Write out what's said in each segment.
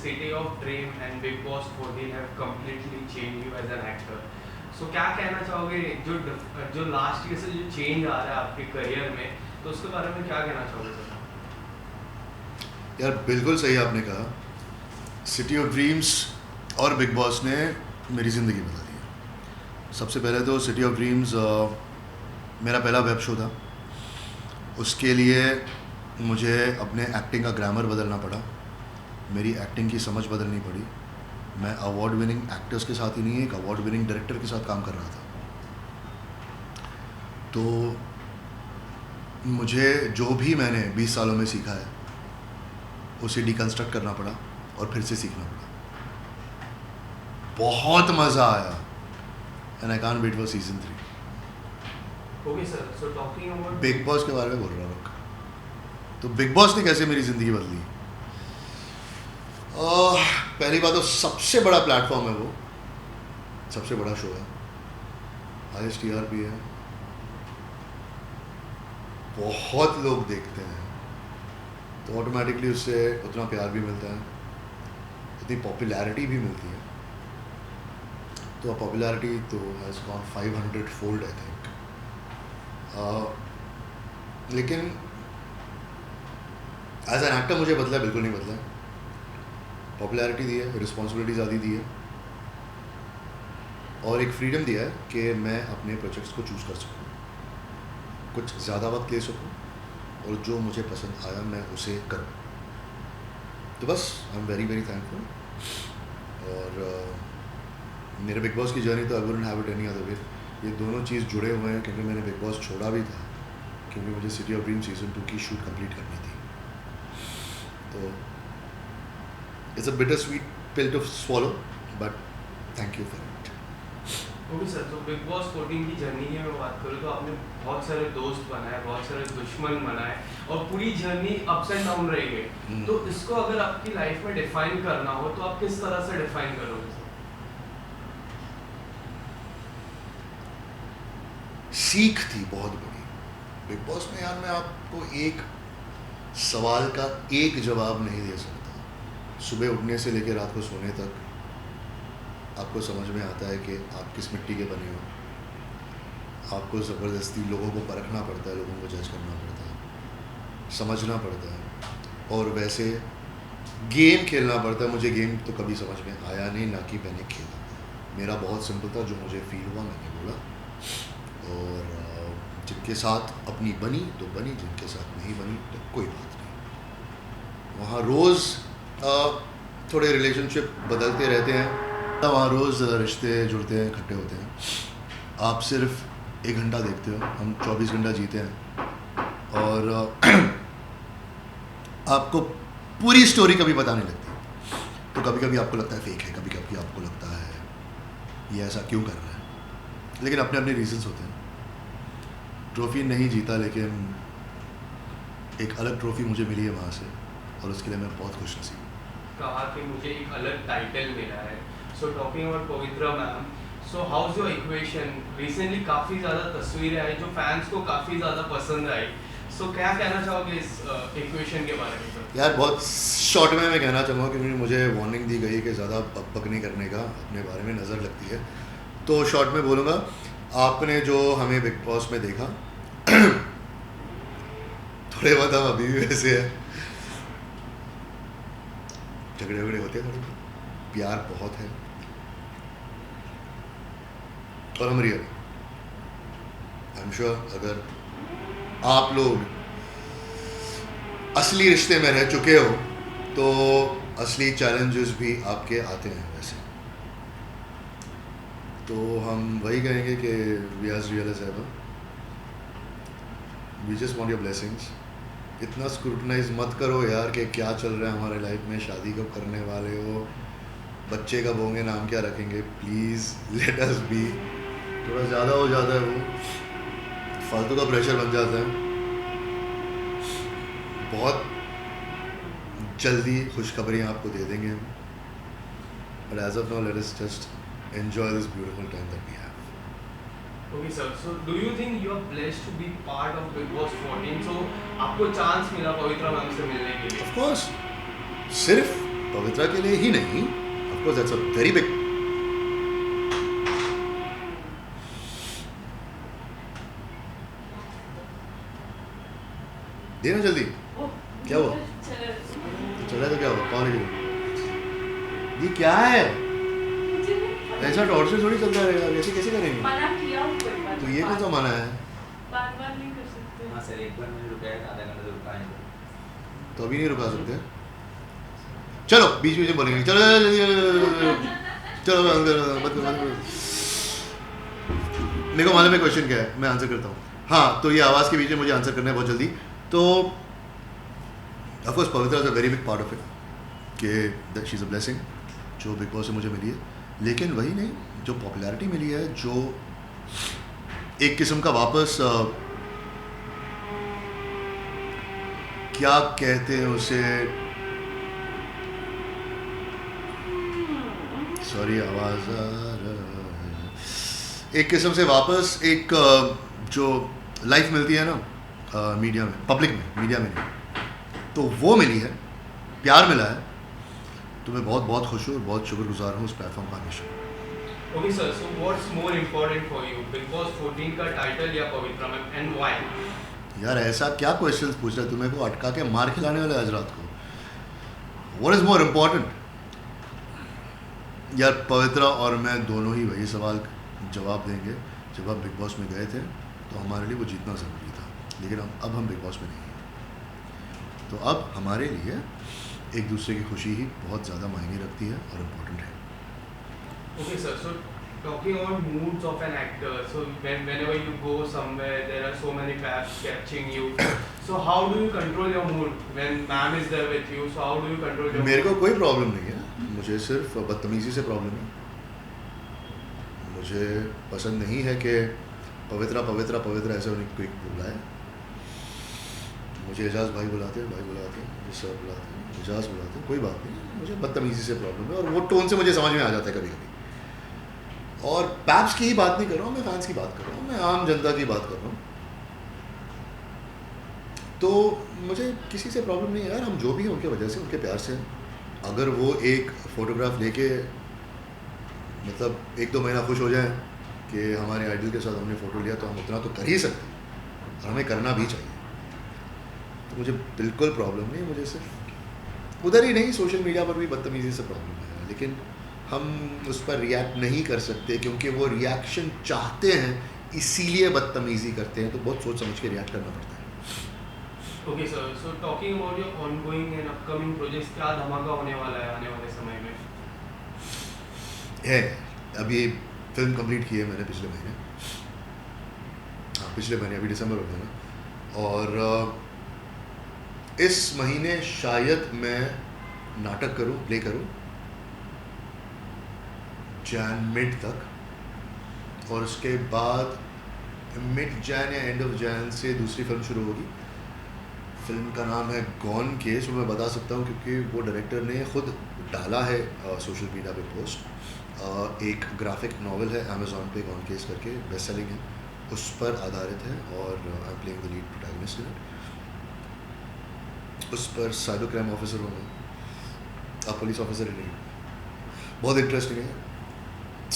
City of Dream and Big Boss 14 have completely changed you as an actor. So क्या कहना चाहोगे जो last year से जो चेंज आ रहा है आपके करियर में, तो उसके बारे में क्या कहना चाहोगे सर? यार बिल्कुल सही आपने कहा, सिटी ऑफ ड्रीम्स और बिग बॉस ने मेरी ज़िंदगी बदल दी है। सबसे पहले तो सिटी ऑफ ड्रीम्स मेरा पहला वेब शो था। उसके लिए मुझे अपने एक्टिंग का ग्रामर बदलना पड़ा, मेरी एक्टिंग की समझ बदलनी पड़ी। मैं अवार्ड विनिंग एक्टर्स के साथ ही नहीं, एक अवार्ड विनिंग डायरेक्टर के साथ काम कर रहा था। तो मुझे जो भी मैंने 20 सालों में सीखा है उसे डिकंस्ट्रक्ट करना पड़ा और फिर से सीखना पड़ा। बहुत मज़ा आया and I can't wait for season 3। Okay sir, so talking about Bigg Boss के बारे में बोल रहा हूँ। तो बिग बॉस ने कैसे मेरी ज़िंदगी बदली? पहली बात तो सबसे बड़ा प्लेटफॉर्म है वो, सबसे बड़ा शो है, हाईएस्ट टीआरपी है, बहुत लोग देखते हैं, तो ऑटोमेटिकली उससे उतना प्यार भी मिलता है, इतनी पॉपुलैरिटी भी मिलती है। तो पॉपुलैरिटी तो has gone 500 fold I think. लेकिन एज एन एक्टर मुझे बदला बिल्कुल नहीं बदला। पॉपुलैरिटी दी है, रिस्पॉन्सिबिलिटी ज़्यादा दी है और एक फ्रीडम दिया है कि मैं अपने प्रोजेक्ट्स को चूज़ कर सकूँ, कुछ ज़्यादा वक्त ले सकूँ और जो मुझे पसंद आया मैं उसे करूँ। तो बस I am very very thankful. और मेरे बिग बॉस की जर्नी तो I wouldn't have it any other way. ये दोनों चीज़ जुड़े हुए हैं क्योंकि मैंने बिग बॉस छोड़ा भी था क्योंकि मुझे सिटी ऑफ ड्रीम सीजन 2 की शूट कंप्लीट करनी थी। तो it's a bitter sweet pill to swallow, but thank you for it. Okay sir, तो बिग बॉस 14 की जर्नी की मैं बात करूँ तो आपने बहुत सारे दोस्त बनाए, बहुत सारे दुश्मन बनाए और पूरी जर्नी अप्स एंड डाउन रही है। तो इसको अगर आपकी लाइफ में डिफाइन करना हो तो आप किस तरह से डिफाइन करोगे सर? सीख थी बहुत बड़ी बिग बॉस में। यार मैं आपको एक सवाल का एक जवाब नहीं दे सकता। सुबह उठने से लेकर रात को सोने तक आपको समझ में आता है कि आप किस मिट्टी के बने हो। आपको ज़बरदस्ती लोगों को परखना पड़ता है, लोगों को जज करना पड़ता है, समझना पड़ता है और वैसे गेम खेलना पड़ता है। मुझे गेम तो कभी समझ में आया नहीं, ना कि मैंने खेला। मेरा बहुत सिंपल था, जो मुझे फील हुआ मैंने बोला और जिनके साथ अपनी बनी तो बनी, जिनके साथ नहीं बनी तो कोई बात नहीं। वहाँ रोज़ थोड़े रिलेशनशिप बदलते रहते हैं, वहाँ रोज़ रिश्ते जुड़ते हैं, इकट्ठे होते हैं। आप सिर्फ 1 घंटा देखते हो, हम 24 घंटा जीते हैं और आपको पूरी स्टोरी कभी पता नहीं लगती। तो कभी कभी आपको लगता है फेक है, कभी कभी आपको लगता है ये ऐसा क्यों कर रहा है, लेकिन अपने अपने रीजंस होते हैं। ट्रॉफ़ी नहीं जीता लेकिन एक अलग ट्रॉफ़ी मुझे मिली है वहाँ से और उसके लिए मैं बहुत खुश नसीब हूँ। कहा कि मुझे एक अलग टाइटल मिला है। So talking about Pavitra ma'am, so how's your equation? Recently काफ़ी ज़्यादा तस्वीरें आई जो फैंस को काफ़ी ज़्यादा पसंद आई। सो क्या कहना चाहोगे इस इक्वेशन के बारे में सर? यार बहुत शॉर्ट में मैं कहना चाहूँगा क्योंकि मुझे वार्निंग दी गई कि ज़्यादा बक नहीं करने का, अपने बारे में नज़र लगती है। तो शॉर्ट में बोलूँगा, आपने जो हमें बिग बॉस में देखा थोड़े बहुत हम अभी भी वैसे है, झगड़े वगड़े होते हैं, थोड़े प्यार बहुत है और हम रियल। आई एम श्योर अगर आप लोग असली रिश्ते में रह चुके हो तो असली चैलेंजेस भी आपके आते हैं वैसे। तो हम वही कहेंगे कि we are real as ever, we just want your blessings. इतना स्क्रूटनाइज मत करो यार कि क्या चल रहा है हमारे लाइफ में, शादी कब करने वाले हो, बच्चे कब होंगे, नाम क्या रखेंगे। Please let us B. थोड़ा ज़्यादा हो जाता है वो, फालतू का प्रेशर बन जाता है। बहुत जल्दी खुशखबरियाँ आपको दे देंगे हम, but as of now let us just enjoy this beautiful time that we have. Okay sir, so do you think you are blessed to be part of Bigg Boss 14? सो आपको चांस मिला पवित्रा मैम से मिलने के लिए? Of course, सिर्फ पवित्रा के लिए ही नहीं, of course that's a very big, देना जल्दी। क्या हुआ? चला तो क्या हुआ? कौन है ये? क्या है? ऐसा टॉर्चर थोड़ी चलता रहेगा, ऐसे कैसे करेंगे? मना किया तो ये कौन सा मना है? बार-बार नहीं कर सकते। हाँ सर, एक बार मैंने रुकाया था, आधा घंटा तो रुका है। तो अभी नहीं रुका सकते? चलो बीच बीच में बोलेंगे, चलो चलो मेरे को मालूम है क्वेश्चन क्या है, मैं आंसर करता हूँ। हाँ, तो ये आवाज़ के बीच में मुझे आंसर करना है बहुत जल्दी। तो of course Pavitra is a very big part of it, कि शी इज़ अ ब्लेसिंग जो बिग बॉस से मुझे मिली है। लेकिन वही नहीं, जो पॉपुलैरिटी मिली है, जो एक किस्म का वापस क्या कहते हैं उसे, सॉरी आवाज़ आ रहा है, एक किस्म से वापस एक जो लाइफ मिलती है ना मीडिया में, पब्लिक में, मीडिया में नहीं, तो वो मिली है, प्यार मिला है। तो मैं बहुत बहुत खुश हूँ और बहुत शुक्रगुजार हूँ उस प्लेटफॉर्म का हमेशा। Okay sir, so what's more important for you, Big Boss 14 का टाइटल या पवित्रा मैम, and why? यार ऐसा क्या क्वेश्चंस पूछ रहे हो? तुम्हें को अटका के मार खिलाने वाले आज रात को। What is more important? यार पवित्रा और मैं दोनों ही वही सवाल जवाब देंगे। जब आप बिग बॉस में गए थे तो हमारे लिए वो जीतना ज़रूरी था, लेकिन अब हम बिग बॉस में नहीं हैं। तो अब हमारे लिए एक दूसरे की खुशी ही बहुत ज़्यादा मायने रखती है और इम्पोर्टेंट है। Okay sir, so talking about moods of an actor, so whenever you go somewhere, there are so many paps catching you. So how do you control your mood when ma'am is there with you? So how do you control your मेरे mood? को कोई problem नहीं है, मुझे सिर्फ बदतमीज़ी से problem है। मुझे पसंद नहीं है कि पवित्रा पवित्रा पवित्रा ऐसे उन्हें कोई बुलाए। मुझे एजाज भाई बुलाते हैं, मुझे सर बुलाते हैं, एजाज बुलाते हैं, कोई बात नहीं, मुझे बदतमीज़ी से प्रॉब्लम है और वो टोन से मुझे समझ में आ जाता है कभी कभी। और पैप्स की ही बात नहीं कर रहा हूँ, मैं फैंस की बात कर रहा हूँ, मैं आम जनता की बात कर रहा हूँ। तो मुझे किसी से प्रॉब्लम नहीं है यार, हम जो भी हैं उनके वजह से, उनके प्यार से हैं। अगर वो एक फ़ोटोग्राफ लेके मतलब 1-2 महीना खुश हो जाए कि हमारे आइडल के साथ हमने फ़ोटो लिया, तो हम उतना तो कर ही सकते हैं और हमें करना भी चाहिए। तो मुझे बिल्कुल प्रॉब्लम नहीं है, मुझे सिर्फ उधर ही नहीं, सोशल मीडिया पर भी बदतमीज़ी से प्रॉब्लम है। लेकिन हम उस पर रिएक्ट नहीं कर सकते क्योंकि वो रिएक्शन चाहते हैं, इसीलिए बदतमीज़ी करते हैं। तो बहुत सोच समझ के रिएक्ट करना पड़ता है। Okay sir, so talking about your ongoing and upcoming projects, क्या धमाका होने वाला है आने वाले समय में? है अभी फिल्म कंप्लीट की है मैंने पिछले महीने, हाँ पिछले महीने, अभी दिसंबर हो गया ना। और इस महीने शायद मैं नाटक करूँ, प्ले करूँ मिड तक, और उसके बाद मिड जैन या एंड ऑफ जैन से दूसरी फिल्म शुरू होगी। फिल्म का नाम है गॉन केस, वो मैं बता सकता हूँ क्योंकि वो डायरेक्टर ने खुद डाला है सोशल मीडिया पे पोस्ट। एक ग्राफिक नॉवल है अमेज़ॉन पे, गॉन केस करके, बेस्ट सेलिंग है, उस पर आधारित है और I am playing the lead protagonist in it. उस पर साइबर क्राइम ऑफिसर हूँ मैं, आप पुलिस ऑफिसर ही नहीं। बहुत इंटरेस्टिंग है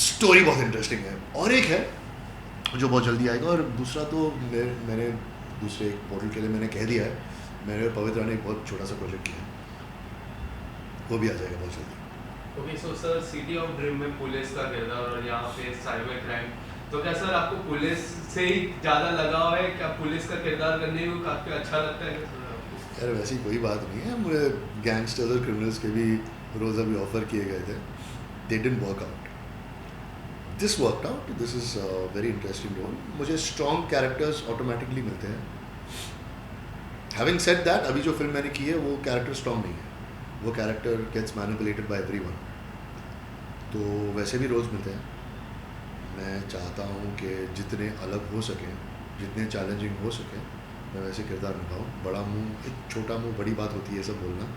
स्टोरी, बहुत इंटरेस्टिंग है। और एक है जो बहुत जल्दी आएगा, और दूसरा तो मैंने दूसरे एक पोर्टल के लिए मैंने कह दिया है, मैंने और पवित्रा ने एक बहुत छोटा सा प्रोजेक्ट किया है, वो भी आ जाएगा बहुत जल्दी। Okay so sir, city of dream में पुलिस का किरदार और यहाँ पे साइबर क्राइम, तो क्या सर आपको पुलिस से ही ज़्यादा लगाव है? क्या पुलिस का किरदार करने को काफ़ी अच्छा लगता है क्या सर आपको? यार वैसी कोई बात नहीं है, मुझे गैंगस्टर्स और क्रिमिनल्स के भी रोज़ अभी ऑफ़र किए गए थे, they didn't work out. This worked out, this is very interesting role. मुझे स्ट्रॉन्ग कैरेक्टर्स ऑटोमेटिकली मिलते हैं। हैविंग सेड दैट, अभी जो फिल्म मैंने की है वो कैरेक्टर स्ट्रॉन्ग नहीं है, वो character gets manipulated by everyone. तो वैसे भी रोल्स मिलते हैं। मैं चाहता हूँ कि जितने अलग हो सकें, जितने चैलेंजिंग हो सकें, मैं वैसे किरदार निभाऊँ। बड़ा मुँह, एक छोटा मुँह, बड़ी बात होती है सब बोलना,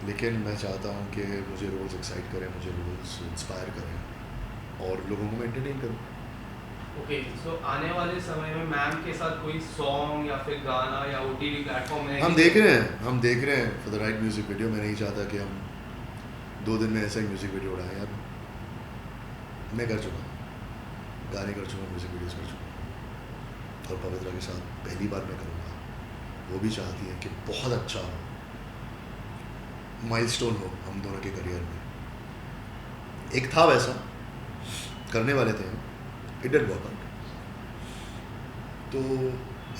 लेकिन मैं चाहता हूँ कि मुझे रोल्स एक्साइट करें, मुझे रोल्स इंस्पायर करें और लोगों को मैं एंटरटेन करूँ। ओके सो आने वाले समय में मैम के साथ कोई सॉन्ग या फिर गाना या ओटीटी प्लेटफॉर्म है? हम देख रहे हैं for the right music video. मैं नहीं चाहता कि हम 2 दिन में ऐसा ही म्यूज़िक वीडियो उड़ाया यार, मैं कर चुका हूँ, गाने कर चुका हूँ, म्यूज़िक वीडियोस कर चुका हूँ, और पवित्रा के साथ पहली बार मैं करूँगा। वो भी चाहती है कि बहुत अच्छा हो, माइलस्टोन हो हम दोनों के करियर में। एक था वैसा, करने वाले थे हम, इट डिडंट वर्क आउट। तो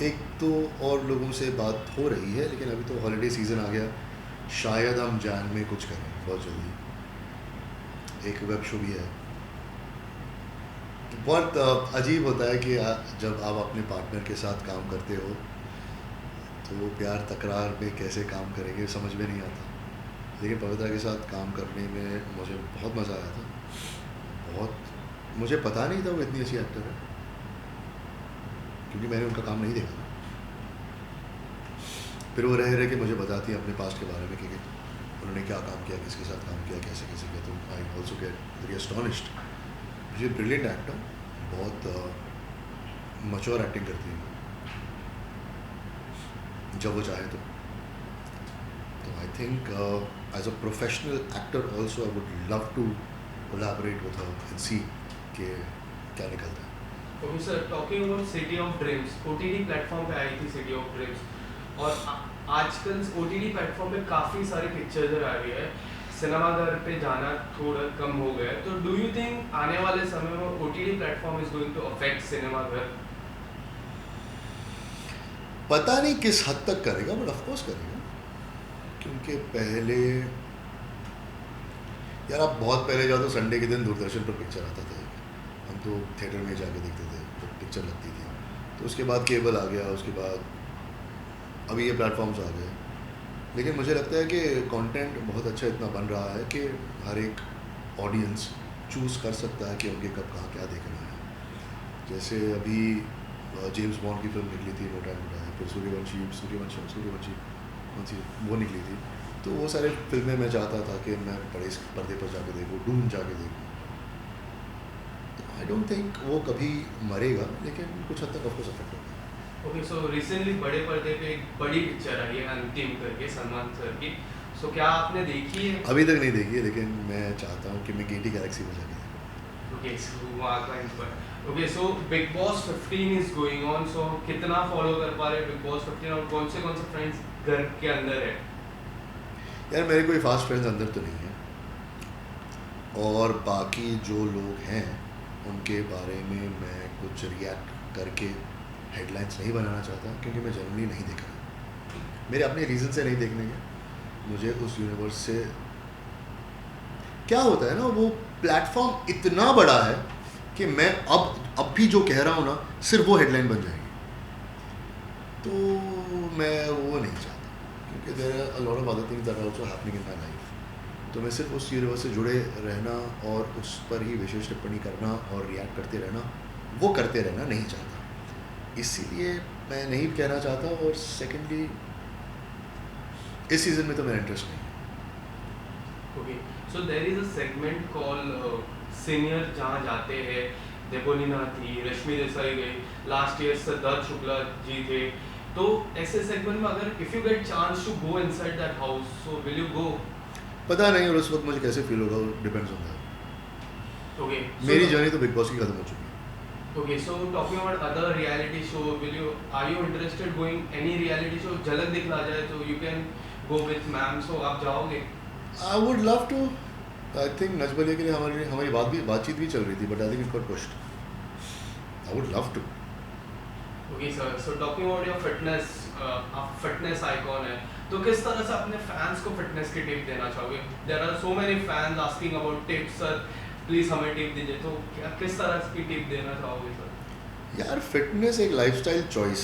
एक तो और लोगों से बात हो रही है, लेकिन अभी तो हॉलीडे सीज़न आ गया, शायद हम जान में कुछ करें बहुत जल्दी। एक वेब शो भी है। बहुत अजीब होता है कि जब आप अपने पार्टनर के साथ काम करते हो तो प्यार तकरार में कैसे काम करेंगे समझ में नहीं आता, लेकिन पवित्रा के साथ काम करने में मुझे बहुत मज़ा आया था। बहुत, मुझे पता नहीं था वो इतनी अच्छी एक्टर है, क्योंकि मैंने उनका काम नहीं देखा। फिर वो रह रहे कि मुझे बताती है अपने पास्ट के बारे में कि उन्होंने क्या काम किया, किसके साथ काम किया, कैसे कैसे किया। तो I also get very astonished. मुझे ब्रिलियंट एक्टर, बहुत मैच्योर एक्टिंग करती है जब वो चाहे तो I think as a professional actor also I would love to collaborate with her and see कि क्या निकलता है। Okay sir, talking about City of Dreams, OTT platform पे आई थी सिटी ऑफ ड्रीम्स, और आजकल ओटीटी प्लेटफॉर्म पे काफ़ी सारी पिक्चर्स आ रही है, सिनेमा घर पे जाना थोड़ा कम हो गया है। तो डू यू थिंक आने वाले समय में OTT platform is going to affect cinema घर? पता नहीं किस हद तक करेगा, बट ऑफ कोर्स करेगा, क्योंकि पहले यार आप बहुत पहले जाओ तो संडे के दिन दूरदर्शन पर पिक्चर आता था, हम तो थिएटर में जाके देखते थे जब पिक्चर लगती थी। तो उसके बाद केबल आ गया, उसके बाद अभी ये प्लेटफॉर्म्स आ गए। लेकिन मुझे लगता है कि कंटेंट बहुत अच्छा इतना बन रहा है कि हर एक ऑडियंस चूज़ कर सकता है कि उनके कब कहाँ क्या देखना है। जैसे अभी जेम्स बॉन्ड की फिल्म निकली थी, नो टाइम टू डाई, फिर सूर्यवंशी कौन सी वो निकली थी। तो वो सारे फिल्में मैं चाहता था कि मैं बड़े पर्दे पर जाके देखूँ, डून जाके देखूँ। आई डोंट थिंक वो कभी मरेगा, लेकिन कुछ हद तक ऑफकोर्स अफेक्ट होगा। ओके, सो रिसेंटली बड़े पर्दे पे एक बड़ी पिक्चर आई है अंतिम करके, सलमान सर की। सो क्या आपने देखी है? अभी तक नहीं देखी है, लेकिन मैं चाहता हूँ कि मैं गेटी गैलेक्सी में जाके देखूँ। ओके, सो वहाँ का inspire. Okay, so Bigg Boss 15 is going on, so कितना फॉलो कर पा रहे हैं बिग बॉस 15, और कौन से फ्रेंड्स घर के अंदर है? यार मेरे कोई फास्ट फ्रेंड्स अंदर तो नहीं है, और बाकी जो लोग हैं उनके बारे में मैं कुछ रिएक्ट करके हेडलाइंस नहीं बनाना चाहता, क्योंकि मैं जनरली नहीं देख रहा। मेरे अपने रीज़न से नहीं देखने के, मुझे उस यूनिवर्स से क्या होता है ना, वो प्लेटफॉर्म इतना बड़ा है कि मैं अब भी जो कह रहा हूँ ना, सिर्फ वो हेडलाइन बन जाएगी। तो मैं वो नहीं चाहता, क्योंकि there are a lot of other things that are also happening in my life. तो मैं सिर्फ उस यूनिवर्स से जुड़े रहना और उस पर ही विशेष टिप्पणी करना और रिएक्ट करते रहना, वो करते रहना नहीं चाहता। इसीलिए मैं नहीं कहना चाहता, और सेकेंडली इस सीज़न में तो मेरा इंटरेस्ट नहीं है। Okay, so there is a segment called senior, जहाँ जाते हैं देवोलीना थी, रश्मि देसाई गई, लास्ट ईयर सिद्धार्थ शुक्ला जी थे। तो ऐसे सेगमेंट में अगर if you get chance to go inside that house, so will you go? पता नहीं, और उस वक्त मुझे कैसे फील होगा, डिपेंड्स ऑन दैट। ओके, मेरी जर्नी तो बिग बॉस की खत्म हो चुकी है। Okay, so talking about other reality show, are you interested going any reality show? झलक दिखला जाए तो you can go with ma'am, so आप जाओगे? I would love to. I think नजबलिया के लिए हमारी बातचीत भी चल रही थी, but I think it got pushed. I would love to. Okay sir, so talking about your fitness, आप fitness icon है, तो किस तरह से अपने fans को fitness की टिप देना चाहोगे? There are so many fans asking about tips, sir. Please हमें टिप दीजिए, तो क्या किस तरह की टिप देना चाहोगे सर? यार फिटनेस एक लाइफस्टाइल चॉइस,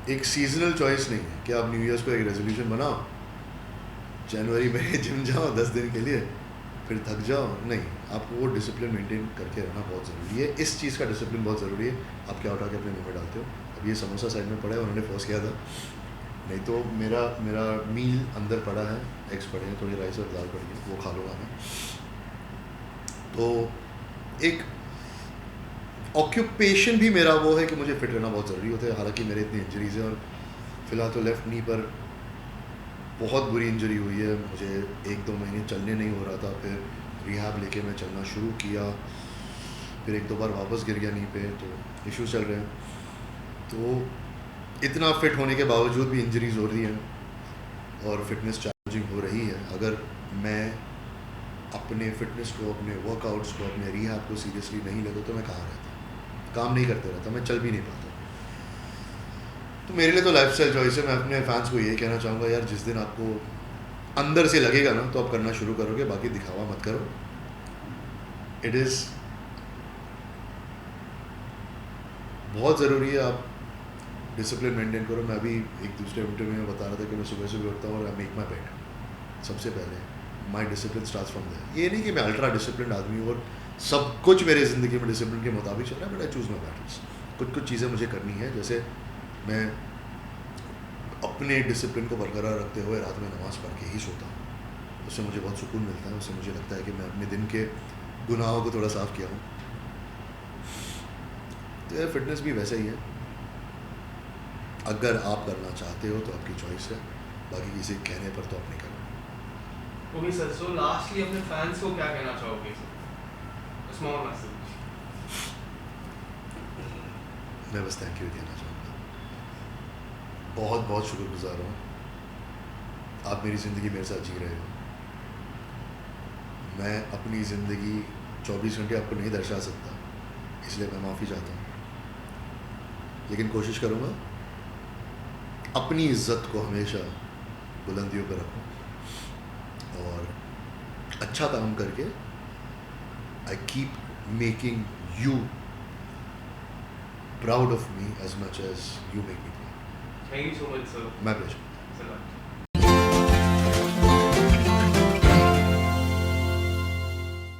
एक सीजनल चॉइस नहीं है कि आप न्यू ईयर्स को एक रेजोल्यूशन बनाओ, जनवरी में जिम जाओ 10 दिन के लिए, फिर थक जाओ। नहीं, आपको वो डिसिप्लिन मेंटेन करके रहना बहुत ज़रूरी है। इस चीज़ का डिसिप्लिन बहुत ज़रूरी है। आप क्या उठा के अपने मुँह में डालते हो। अब ये समोसा साइड में पड़ा है, उन्होंने फोर्स किया था, नहीं तो मेरा मील अंदर पड़ा है, एग्स पड़े हैं, थोड़ी राइस और दाल पड़ी है, वो खा लूँगा मैं। तो एक ऑक्यूपेशन भी मेरा वो है कि मुझे फिट रहना बहुत ज़रूरी होता है। हालांकि मेरे इतनी इंजरीज हैं, और फिलहाल तो लेफ़्ट नी पर बहुत बुरी इंजरी हुई है मुझे, 1-2 महीने चलने नहीं हो रहा था, फिर रिहैब लेके मैं चलना शुरू किया, फिर 1-2 बार वापस गिर गया नी पे, तो इश्यूज चल रहे हैं। तो इतना फिट होने के बावजूद भी इंजरीज हो रही हैं और फिटनेस चैलेंजिंग हो रही है। अगर मैं अपने फिटनेस को, अपने वर्कआउट्स को, अपने रिहैब को सीरियसली नहीं लेता तो मैं कहाँ रहता, काम नहीं करते रहता, मैं चल भी नहीं पाता। तो मेरे लिए तो लाइफस्टाइल चॉइस है। मैं अपने फैंस को यही कहना चाहूँगा, यार जिस दिन आपको अंदर से लगेगा ना तो आप करना शुरू करोगे, बाकी दिखावा मत करो। इट इज़ बहुत ज़रूरी है, आप डिसिप्लिन मेंटेन करो। मैं अभी एक दूसरे इंटरव्यू में बता रहा था कि मैं सुबह सुबह उठता हूँ और आई मेक माई बेड। सबसे पहले माई डिसिप्लिन स्टार्ट्स फ्रॉम देयर। ये नहीं कि मैं अल्ट्रा डिसिप्लिन आदमी हूँ और सब कुछ मेरे ज़िंदगी में डिसिप्लिन के मुताबिक चल रहा है, but I choose my battles. कुछ चीज़ें मुझे करनी है, जैसे मैं अपने डिसिप्लिन को बरकरार रखते हुए रात में नमाज़ पढ़ के ही सोता हूँ। उससे मुझे बहुत सुकून मिलता है, उससे मुझे लगता है कि मैं अपने दिन के गुनाहों को थोड़ा साफ़ किया हूँ। तो यार फिटनेस भी वैसा ही है, अगर आप करना चाहते हो तो आपकी चॉइस है, बाकी किसी के कहने पर तो आप नहीं करना। ओके सर, सो लास्टली अपने फैंस को क्या कहना चाहोगे सर? Small message. मैं बस थैंक यू कहना चाहूँगा, बहुत बहुत शुक्रगुजार हूँ, आप मेरी ज़िंदगी मेरे साथ जी रहे हो। मैं अपनी ज़िंदगी 24 घंटे आपको नहीं दर्शा सकता, इसलिए मैं माफ़ी चाहता हूँ, लेकिन कोशिश करूँगा अपनी इज़्ज़त को हमेशा बुलंदियों पर रखूँ और अच्छा काम करके I keep making you proud of me as much as you make me proud. Thank you so much sir. My pleasure. Sir